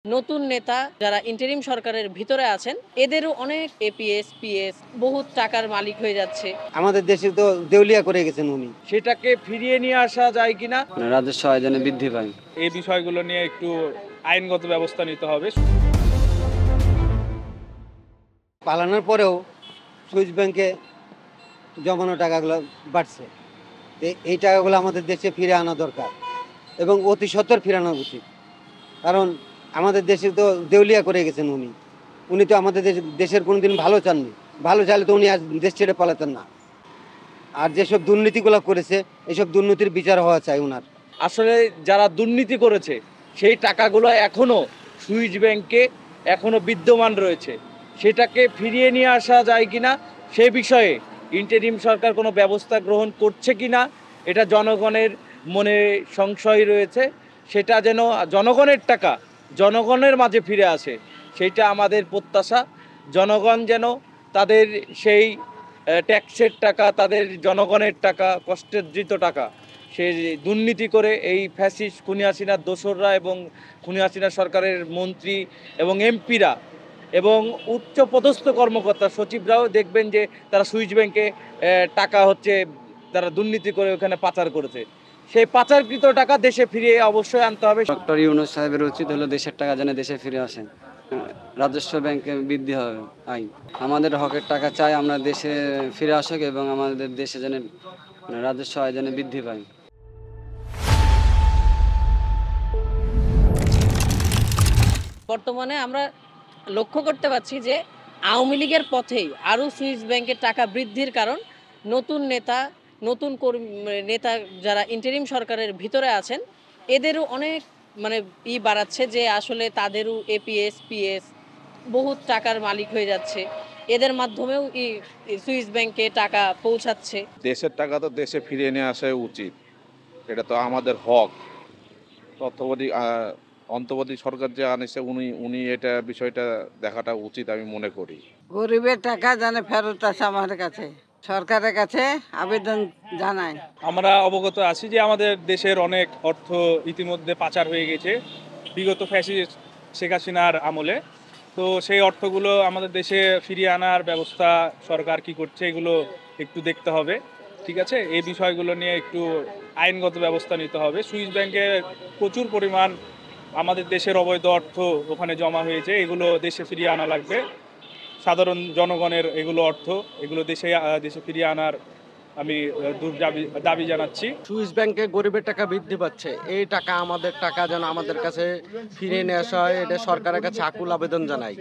নতুন নেতা যারা ইন্টারিম সরকারের ভিতরে আছেন এদেরও অনেক এপিএস পিএস বহুত টাকার মালিক হয়ে যাচ্ছে। আমাদের দেশে তো দেউলিয়া করে গেছেন উনি। সেটাকে ফিরিয়ে নিয়ে আসা যায় কিনা, রাজস্ব আয় যেন বৃদ্ধি পায়। এই বিষয়গুলো নিয়ে একটু আইনগত ব্যবস্থা নিতে হবে। পালানোর পরেও সুইস ব্যাংকে জমানো টাকাগুলো বাড়ছে। এই টাকাগুলো আমাদের দেশে ফিরে আনা দরকার এবং অতি সত্বর ফিরানো উচিত। কারণ আমাদের দেশে তো দেউলিয়া করে গেছেন উনি। উনি তো আমাদের দেশের কোনোদিন ভালো চাননি। ভালো চাইলে তো উনি আজ দেশ ছেড়ে পালাতেন না। আর যেসব দুর্নীতিগুলো করেছে এইসব দুর্নীতির বিচার হওয়া চাই ওনার। আসলে যারা দুর্নীতি করেছে সেই টাকাগুলো এখনো সুইস ব্যাংকে এখনো বিদ্যমান রয়েছে। সেটাকে ফিরিয়ে নিয়ে আসা যায় কিনা সে বিষয়ে ইন্টারিম সরকার কোনো ব্যবস্থা গ্রহণ করছে কিনা, এটা জনগণের মনে সংশয় রয়েছে। সেটা যেন জনগণের টাকা জনগণের মাঝে ফিরে আসে, সেইটা আমাদের প্রত্যাশা। জনগণ যেন তাদের সেই ট্যাক্সের টাকা, তাদের জনগণের টাকা, কষ্টার্জিত টাকা, সে দুর্নীতি করে এই ফ্যাসিস্ট খুনি হাসিনার দোসররা এবং খুনি হাসিনা সরকারের মন্ত্রী এবং এমপিরা এবং উচ্চপদস্থ কর্মকর্তা সচিবরাও দেখবেন যে তারা সুইস ব্যাংকে টাকা হচ্ছে তারা দুর্নীতি করে ওখানে পাচার করেছে। সেই পাচারকৃত টাকা দেশে ফিরিয়ে অবশ্যই আনতে হবে। ডক্টর ইউনূস সাহেবের উচিত হলো দেশের টাকা যেন দেশে ফিরে আসে। রাজস্ব ব্যাংকে বৃদ্ধি হবে আইন। আমাদের হকের টাকা চাই আমরা দেশে ফিরে আসুক এবং আমাদের দেশে যেন রাজস্ব আয় যেন বৃদ্ধি পায়। বর্তমানে আমরা লক্ষ্য করতে পারছি যে আওয়ামী লীগের পথেই আরও সুইস ব্যাংকের টাকা বৃদ্ধির কারণ নতুন নেতা নতুন নেতা যারা ইন্টারিম সরকারের ভিতরে আছেন এদেরও অনেক বাড়াচ্ছে যে আসলে তাদেরও এপিএস পিএস বহুত টাকার মালিক হয়ে যাচ্ছে। এদের মাধ্যমেও সুইস ব্যাংকে টাকা পৌঁছাচ্ছে। দেশের টাকা তো দেশে ফিরিয়ে নিয়ে আসা উচিত, এটা তো আমাদের হক। তত্ত্বাবধি অন্তর্বর্তী সরকার যে আনেছে উনি এটা বিষয়টা দেখাটা উচিত আমি মনে করি। গরিবের টাকা জানে ফেরত আসে আমার কাছে, সরকারের কাছে আবেদন জানাই। আমরা অবগত আছি যে আমাদের দেশের অনেক অর্থ ইতিমধ্যে পাচার হয়ে গেছে বিগত ফ্যাসিস্ট শেখ হাসিনার আমলে। তো সেই অর্থগুলো আমাদের দেশে ফিরিয়ে আনার ব্যবস্থা সরকার কি করছে এগুলো একটু দেখতে হবে। ঠিক আছে, এই বিষয়গুলো নিয়ে একটু আইনগত ব্যবস্থা নিতে হবে। সুইস ব্যাংকে প্রচুর পরিমাণ আমাদের দেশের অবৈধ অর্থ ওখানে জমা হয়েছে, এগুলো দেশে ফিরিয়ে আনা লাগবে। সাধারণ জনগণের এগুলো অর্থ এগুলো দেশে ফিরিয়ে আনার আমি দাবি জানাচ্ছি। সুইস ব্যাংকে গরিবের টাকা বৃদ্ধি পাচ্ছে, এই টাকা আমাদের টাকা যেন আমাদের কাছে ফিরিয়ে নিয়ে আসা হয়, এটা সরকারের কাছে আকুল আবেদন জানাই।